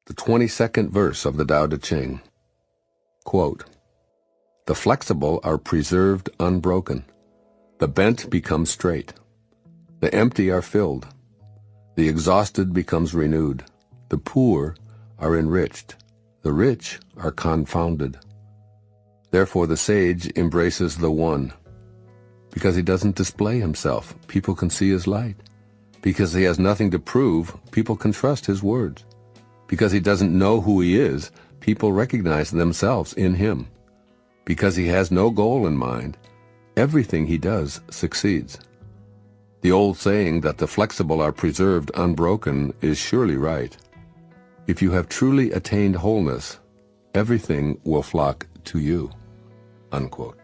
The 22nd verse of the Tao Te Ching. Quote, "The flexible are preserved unbroken. The bent becomes straight. The empty are filled. The exhausted becomes renewed. The poor are enriched. The rich are confounded. Therefore the sage embraces the one. Because he doesn't display himself, people can see his light. Because he has nothing to prove, people can trust his words. Because he doesn't know who he is, people recognize themselves in him. Because he has no goal in mind, everything he does succeeds." The old saying that the flexible are preserved unbroken is surely right. If you have truly attained wholeness, everything will flock to you. Unquote.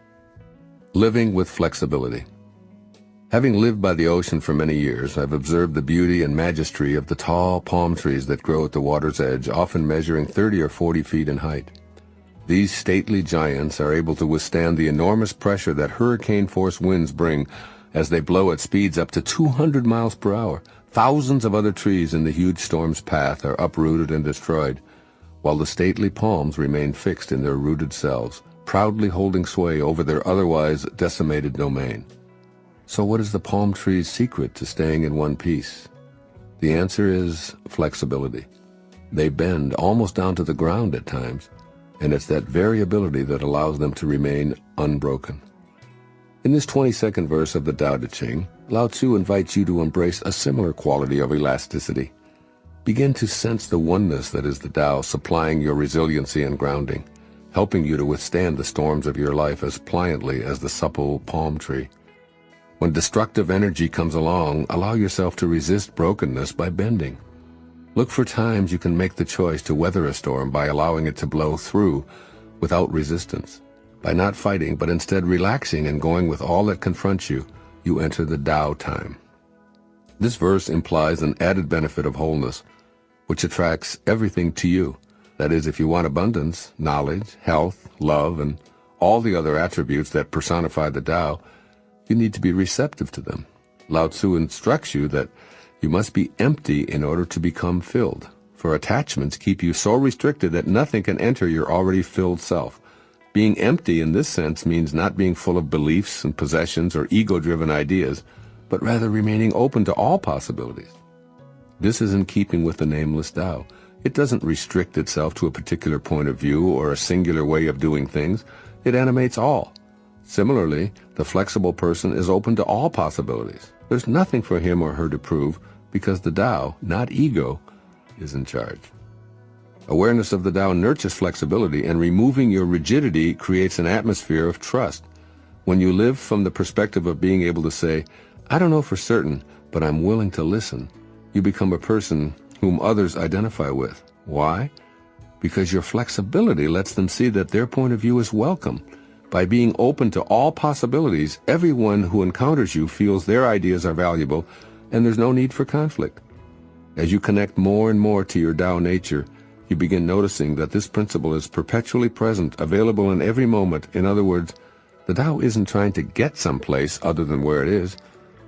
Living with flexibility. Having lived by the ocean for many years, I've observed the beauty and majesty of the tall palm trees that grow at the water's edge, often measuring 30 or 40 feet in height. These stately giants are able to withstand the enormous pressure that hurricane-force winds bring as they blow at speeds up to 200 miles per hour. Thousands of other trees in the huge storm's path are uprooted and destroyed, while the stately palms remain fixed in their rooted selves, proudly holding sway over their otherwise decimated domain. So what is the palm tree's secret to staying in one piece? The answer is flexibility. They bend almost down to the ground at times, and it's that variability that allows them to remain unbroken. In this 22nd verse of the Tao Te Ching, Lao Tzu invites you to embrace a similar quality of elasticity. Begin to sense the oneness that is the Tao supplying your resiliency and grounding, helping you to withstand the storms of your life as pliantly as the supple palm tree. When destructive energy comes along, allow yourself to resist brokenness by bending. Look for times you can make the choice to weather a storm by allowing it to blow through without resistance. By not fighting, but instead relaxing and going with all that confronts you, you enter the Tao time. This verse implies an added benefit of wholeness, which attracts everything to you. That is, if you want abundance, knowledge, health, love, and all the other attributes that personify the Tao, you need to be receptive to them. Lao Tzu instructs you that you must be empty in order to become filled, for attachments keep you so restricted that nothing can enter your already filled self. Being empty in this sense means not being full of beliefs and possessions or ego-driven ideas, but rather remaining open to all possibilities. This is in keeping with the nameless Tao. It doesn't restrict itself to a particular point of view or a singular way of doing things. It animates all. Similarly, the flexible person is open to all possibilities. There's nothing for him or her to prove because the Tao, not ego, is in charge. Awareness of the Tao nurtures flexibility, and removing your rigidity creates an atmosphere of trust. When you live from the perspective of being able to say, "I don't know for certain, but I'm willing to listen," you become a person whom others identify with. Why? Because your flexibility lets them see that their point of view is welcome. By being open to all possibilities, everyone who encounters you feels their ideas are valuable, and there's no need for conflict. As you connect more and more to your Tao nature, you begin noticing that this principle is perpetually present, available in every moment. In other words, the Tao isn't trying to get someplace other than where it is.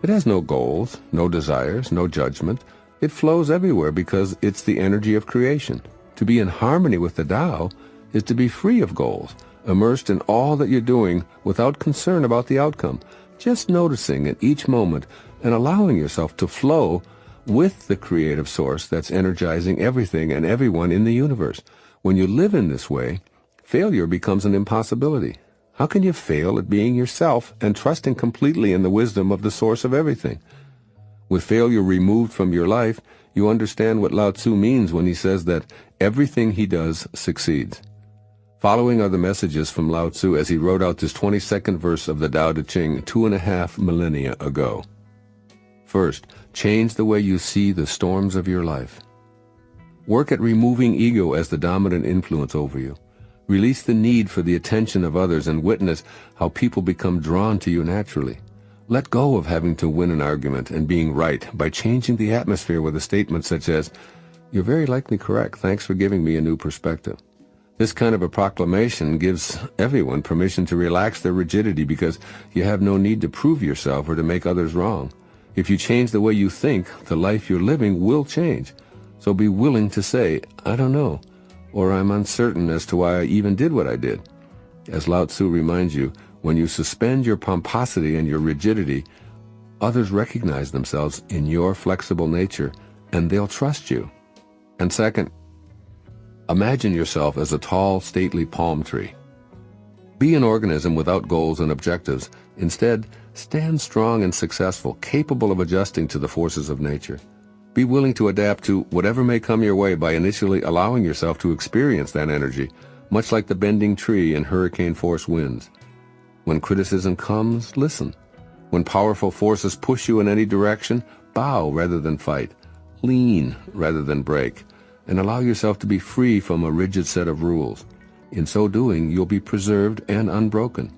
It has no goals, no desires, no judgment. It flows everywhere because it's the energy of creation. To be in harmony with the Tao is to be free of goals, immersed in all that you're doing without concern about the outcome, just noticing in each moment and allowing yourself to flow with the creative source that's energizing everything and everyone in the universe. When you live in this way, failure becomes an impossibility. How can you fail at being yourself and trusting completely in the wisdom of the source of everything? With failure removed from your life, you understand what Lao Tzu means when he says that everything he does succeeds. Following are the messages from Lao Tzu as he wrote out this 22nd verse of the Tao Te Ching 2.5 millennia ago. First, change the way you see the storms of your life. Work at removing ego as the dominant influence over you. Release the need for the attention of others and witness how people become drawn to you naturally. Let go of having to win an argument and being right by changing the atmosphere with a statement such as, "You're very likely correct. Thanks for giving me a new perspective." This kind of a proclamation gives everyone permission to relax their rigidity because you have no need to prove yourself or to make others wrong. If you change the way you think, the life you're living will change. So be willing to say, I don't know, or I'm uncertain as to why I even did what I did. As Lao Tzu reminds you, when you suspend your pomposity and your rigidity, others recognize themselves in your flexible nature, and they'll trust you. And second, imagine yourself as a tall, stately palm tree. Be an organism without goals and objectives. Instead, stand strong and successful, capable of adjusting to the forces of nature. Be willing to adapt to whatever may come your way by initially allowing yourself to experience that energy, much like the bending tree in hurricane-force winds. When criticism comes, listen. When powerful forces push you in any direction, bow rather than fight. Lean rather than break, and allow yourself to be free from a rigid set of rules. In so doing, you'll be preserved and unbroken.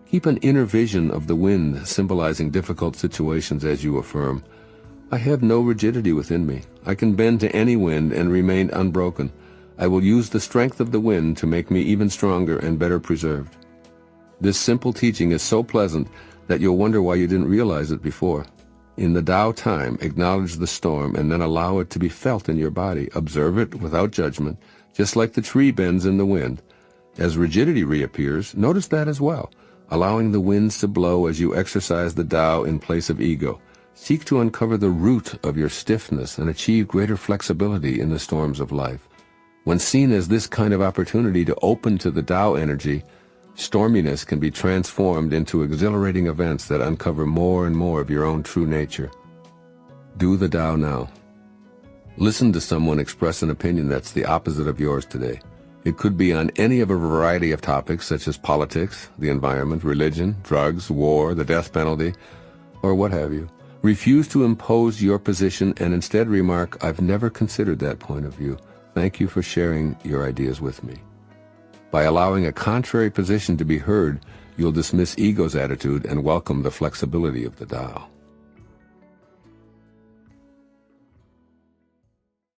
Keep an inner vision of the wind symbolizing difficult situations as you affirm, I have no rigidity within me. I can bend to any wind and remain unbroken. I will use the strength of the wind to make me even stronger and better preserved. This simple teaching is so pleasant that you'll wonder why you didn't realize it before. In the Tao time, acknowledge the storm and then allow it to be felt in your body. Observe it without judgment, just like the tree bends in the wind. As rigidity reappears, notice that as well, allowing the winds to blow as you exercise the Tao in place of ego. Seek to uncover the root of your stiffness and achieve greater flexibility in the storms of life. When seen as this kind of opportunity to open to the Tao energy, storminess can be transformed into exhilarating events that uncover more and more of your own true nature. Do the Tao now. Listen to someone express an opinion that's the opposite of yours today. It could be on any of a variety of topics such as politics, the environment, religion, drugs, war, the death penalty, or what have you. Refuse to impose your position and instead remark, I've never considered that point of view. Thank you for sharing your ideas with me. By allowing a contrary position to be heard, you'll dismiss ego's attitude and welcome the flexibility of the Tao.